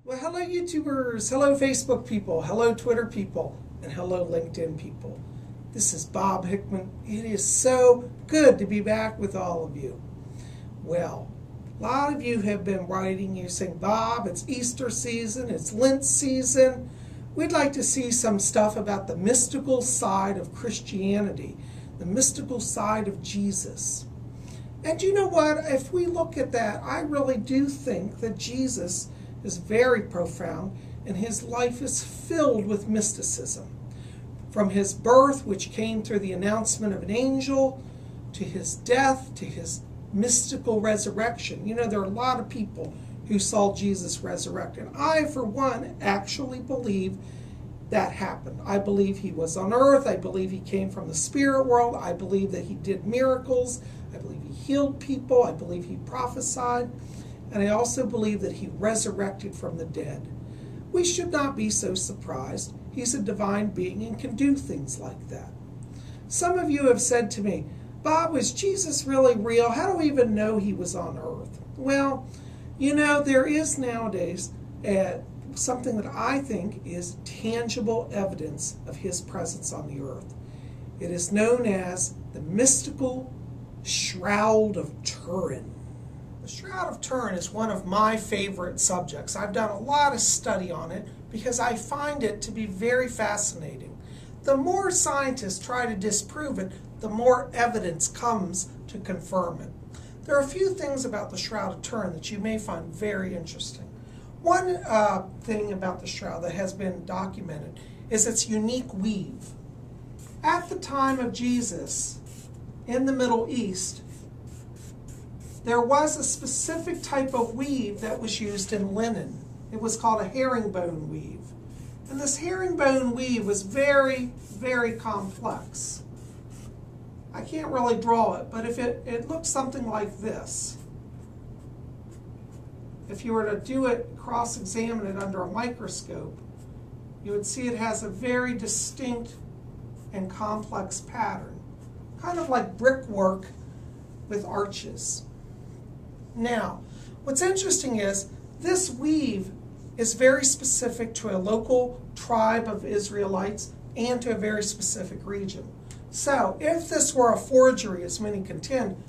Well, hello YouTubers, hello Facebook people, hello Twitter people, and hello LinkedIn people. This is Bob Hickman. It is so good to be back with all of you. Well, a lot of you have been writing, you're saying, Bob, it's Easter season, it's Lent season. We'd like to see some stuff about the mystical side of Christianity, the mystical side of Jesus. And you know what? If we look at that, I really do think that Jesus is very profound, and his life is filled with mysticism. From his birth, which came through the announcement of an angel, to his death, to his mystical resurrection. You know, there are a lot of people who saw Jesus resurrect, and I, for one, actually believe that happened. I believe he was on earth. I believe he came from the spirit world. I believe that he did miracles. I believe he healed people. I believe he prophesied. And I also believe that he resurrected from the dead. We should not be so surprised. He's a divine being and can do things like that. Some of you have said to me, Bob, was Jesus really real? How do we even know he was on earth? Well, you know, there is nowadays something that I think is tangible evidence of his presence on the earth. It is known as the Mystical Shroud of Turin. The Shroud of Turin is one of my favorite subjects. I've done a lot of study on it because I find it to be very fascinating. The more scientists try to disprove it, the more evidence comes to confirm it. There are a few things about the Shroud of Turin that you may find very interesting. One thing about the Shroud that has been documented is its unique weave. At the time of Jesus, in the Middle East, there was a specific type of weave that was used in linen. It was called a herringbone weave. And this herringbone weave was very, very complex. I can't really draw it, but if it looks something like this. If you were to do it, cross-examine it under a microscope, you would see it has a very distinct and complex pattern, kind of like brickwork with arches. Now, what's interesting is this weave is very specific to a local tribe of Israelites and to a very specific region. So, if this were a forgery, as many contend,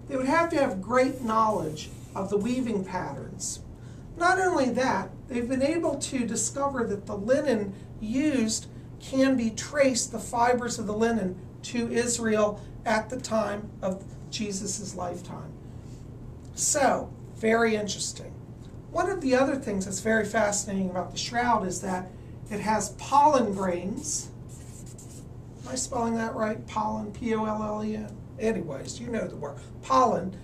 they would have to have great knowledge of the weaving patterns. Not only that, they've been able to discover that the linen used can be traced, the fibers of the linen, to Israel at the time of Jesus' lifetime. So, very interesting. One of the other things that's very fascinating about the shroud is that it has pollen grains. Am I spelling that right? Pollen, P-O-L-L-E-N? Anyways, you know the word. Pollen,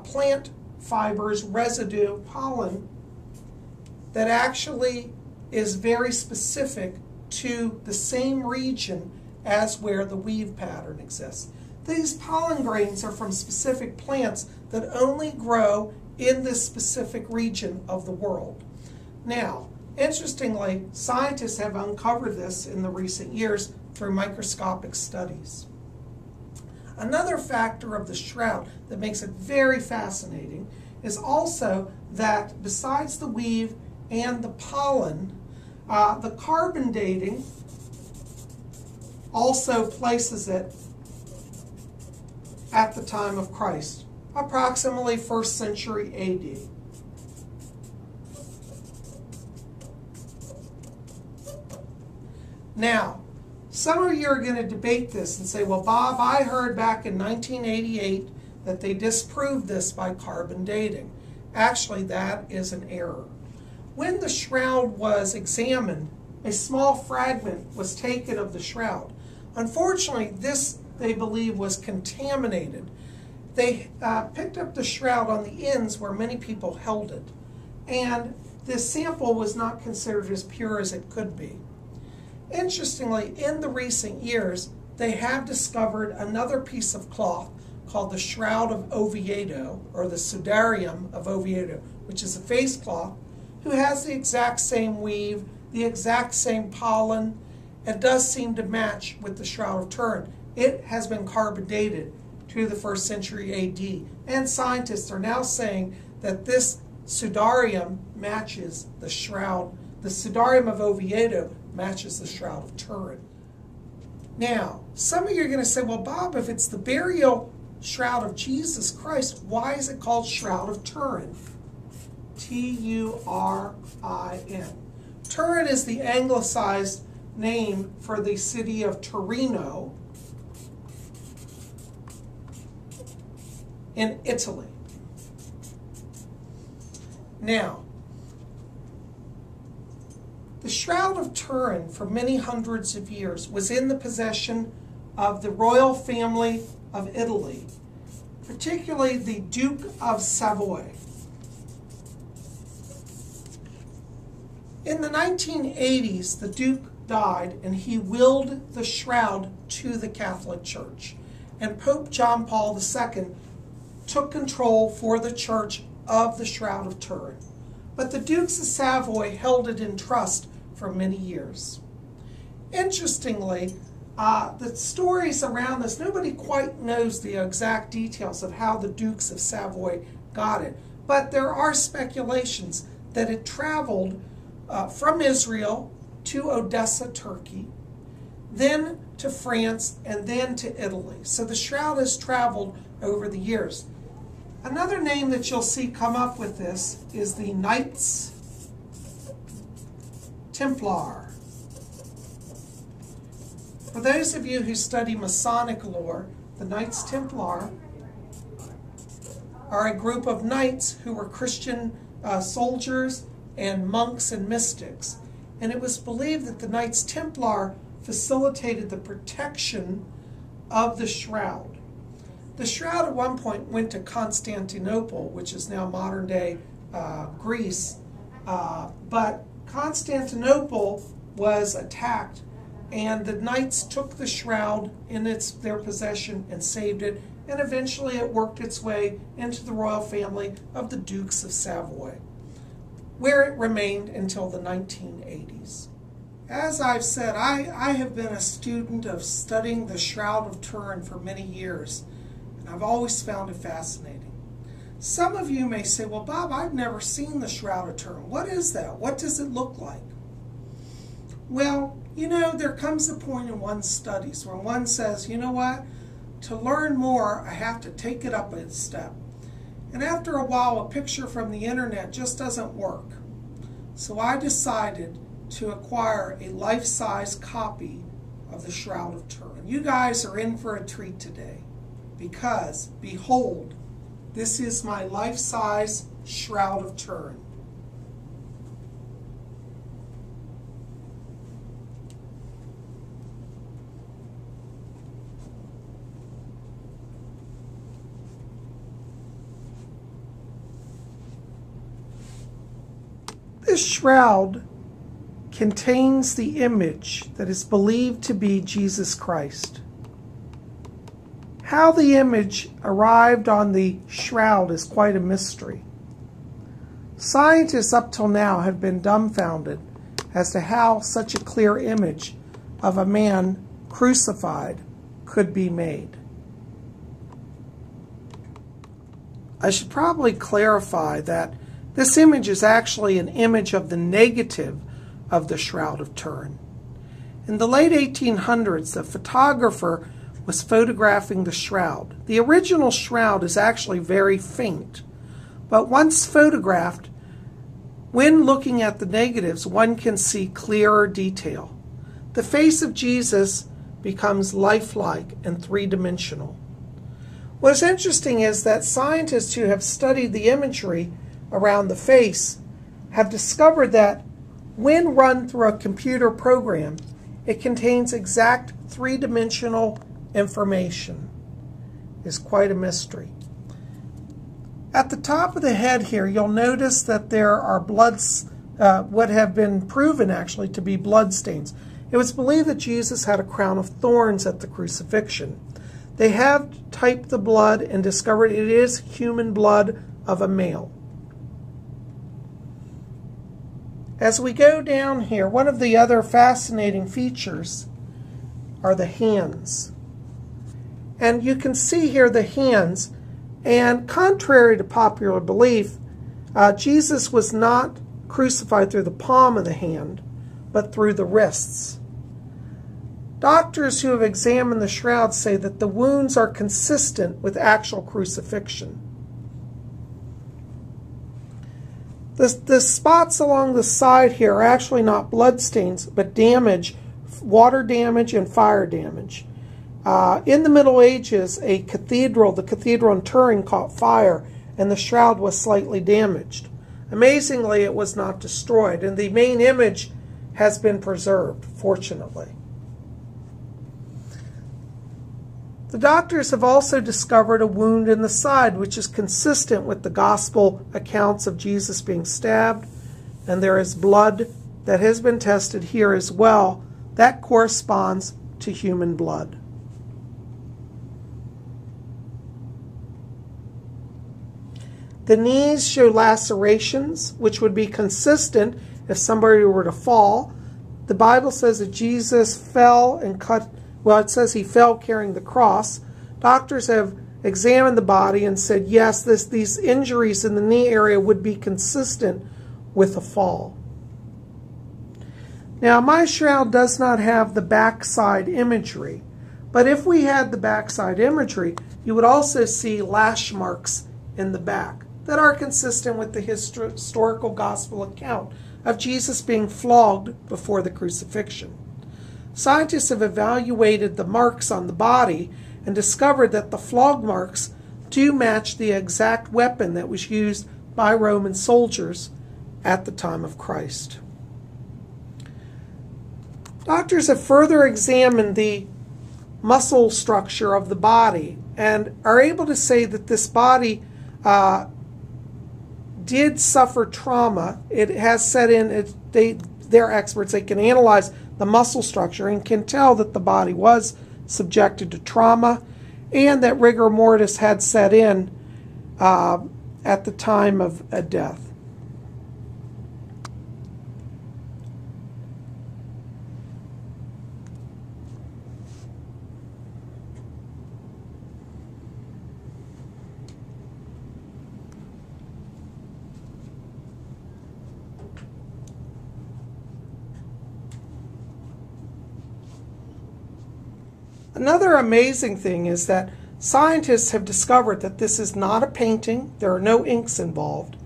plant fibers, residue, pollen, that actually is very specific to the same region as where the weave pattern exists. These pollen grains are from specific plants that only grow in this specific region of the world. Now, interestingly, scientists have uncovered this in the recent years through microscopic studies. Another factor of the shroud that makes it very fascinating is also that besides the weave and the pollen, the carbon dating also places it at the time of Christ, approximately 1st century AD. Now, some of you are going to debate this and say, well, Bob, I heard back in 1988 that they disproved this by carbon dating. Actually, that is an error. When the shroud was examined, a small fragment was taken of the shroud. Unfortunately, this, they believe, was contaminated. They picked up the shroud on the ends where many people held it, and this sample was not considered as pure as it could be. Interestingly, in the recent years, they have discovered another piece of cloth called the Shroud of Oviedo, or the Sudarium of Oviedo, which is a face cloth, who has the exact same weave, the exact same pollen, and does seem to match with the Shroud of Turin. It has been carbon dated to the 1st century AD, and scientists are now saying that this Sudarium matches the shroud. The Sudarium of Oviedo matches the Shroud of Turin. Now, some of you are going to say, well, Bob, if it's the burial shroud of Jesus Christ, why is it called Shroud of Turin? Turin. Turin is the anglicized name for the city of Torino in Italy. Now, the Shroud of Turin for many hundreds of years was in the possession of the royal family of Italy, particularly the Duke of Savoy. In the 1980s, the Duke died and he willed the shroud to the Catholic Church. And Pope John Paul II took control for the Church of the Shroud of Turin. But the Dukes of Savoy held it in trust for many years. Interestingly, the stories around this, nobody quite knows the exact details of how the Dukes of Savoy got it. But there are speculations that it traveled from Israel to Odessa, Turkey, then to France, and then to Italy. So the shroud has traveled over the years. Another name that you'll see come up with this is the Knights Templar. For those of you who study Masonic lore, the Knights Templar are a group of knights who were Christian soldiers and monks and mystics. And it was believed that the Knights Templar facilitated the protection of the shroud. The shroud at one point went to Constantinople, which is now modern-day Greece, but Constantinople was attacked, and the knights took the shroud in their possession and saved it, and eventually it worked its way into the royal family of the Dukes of Savoy, where it remained until the 1980s. As I've said, I have been a student of studying the Shroud of Turin for many years, and I've always found it fascinating. Some of you may say, well, Bob, I've never seen the Shroud of Turin. What is that? What does it look like? Well, you know, there comes a point in one's studies where one says, you know what? To learn more, I have to take it up a step. And after a while, a picture from the internet just doesn't work. So I decided to acquire a life-size copy of the Shroud of Turin. You guys are in for a treat today because, behold, this is my life-size Shroud of Turin. This shroud contains the image that is believed to be Jesus Christ. How the image arrived on the shroud is quite a mystery. Scientists up till now have been dumbfounded as to how such a clear image of a man crucified could be made. I should probably clarify that this image is actually an image of the negative of the Shroud of Turin. In the late 1800s, a photographer was photographing the shroud. The original shroud is actually very faint, but once photographed, when looking at the negatives, one can see clearer detail. The face of Jesus becomes lifelike and three-dimensional. What's interesting is that scientists who have studied the imagery around the face have discovered that when run through a computer program, it contains exact three-dimensional information. It's quite a mystery. At the top of the head here, you'll notice that there are what have been proven actually to be blood stains. It was believed that Jesus had a crown of thorns at the crucifixion. They have typed the blood and discovered it is human blood of a male. As we go down here, one of the other fascinating features are the hands. And you can see here the hands, and contrary to popular belief, Jesus was not crucified through the palm of the hand, but through the wrists. Doctors who have examined the shroud say that the wounds are consistent with actual crucifixion. The spots along the side here are actually not bloodstains, but damage, water damage and fire damage. In the Middle Ages, the cathedral in Turin caught fire, and the shroud was slightly damaged. Amazingly, it was not destroyed, and the main image has been preserved, fortunately. The doctors have also discovered a wound in the side, which is consistent with the gospel accounts of Jesus being stabbed, and there is blood that has been tested here as well. That corresponds to human blood. The knees show lacerations, which would be consistent if somebody were to fall. The Bible says that Jesus fell and cut, well, it says he fell carrying the cross. Doctors have examined the body and said, yes, these injuries in the knee area would be consistent with a fall. Now, my shroud does not have the backside imagery, but if we had the backside imagery, you would also see lash marks in the back that are consistent with the historical gospel account of Jesus being flogged before the crucifixion. Scientists have evaluated the marks on the body and discovered that the flog marks do match the exact weapon that was used by Roman soldiers at the time of Christ. Doctors have further examined the muscle structure of the body and are able to say that this body did suffer trauma. It has set in, they're experts, they can analyze the muscle structure and can tell that the body was subjected to trauma and that rigor mortis had set in at the time of a death. Another amazing thing is that scientists have discovered that this is not a painting, there are no inks involved,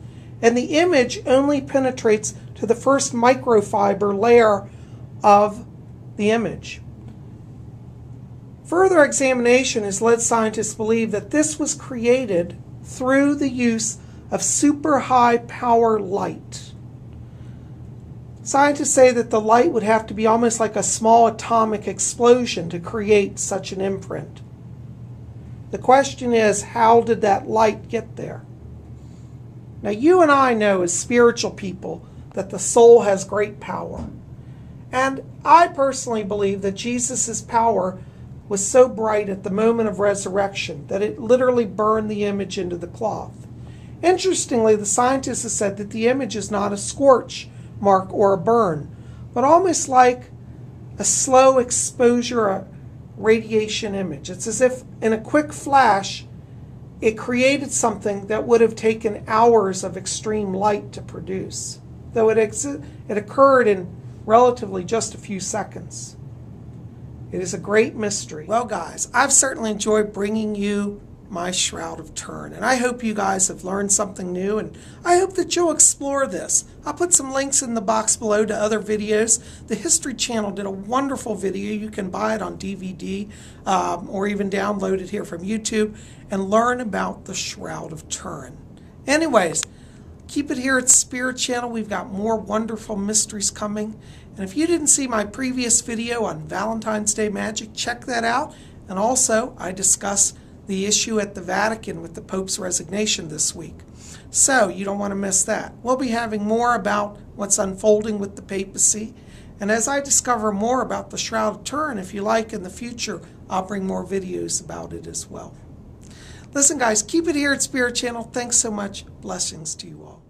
and the image only penetrates to the first microfiber layer of the image. Further examination has led scientists to believe that this was created through the use of super high power light. Scientists say that the light would have to be almost like a small atomic explosion to create such an imprint. The question is, how did that light get there? Now, you and I know as spiritual people that the soul has great power. And I personally believe that Jesus' power was so bright at the moment of resurrection that it literally burned the image into the cloth. Interestingly, the scientists have said that the image is not a scorch mark or a burn, but almost like a slow exposure radiation image. It's as if in a quick flash it created something that would have taken hours of extreme light to produce, though it occurred in relatively just a few seconds. It is a great mystery. Well, guys, I've certainly enjoyed bringing you my Shroud of Turin, and I hope you guys have learned something new, and I hope that you'll explore this. I'll put some links in the box below to other videos. The History Channel did a wonderful video. You can buy it on DVD or even download it here from YouTube and learn about the Shroud of Turin. Anyways, keep it here at Spirit Channel. We've got more wonderful mysteries coming, and if you didn't see my previous video on Valentine's Day magic, check that out. And also, I discuss the issue at the Vatican with the Pope's resignation this week. So you don't want to miss that. We'll be having more about what's unfolding with the papacy. And as I discover more about the Shroud of Turin, if you like, in the future, I'll bring more videos about it as well. Listen, guys, keep it here at Spirit Channel. Thanks so much. Blessings to you all.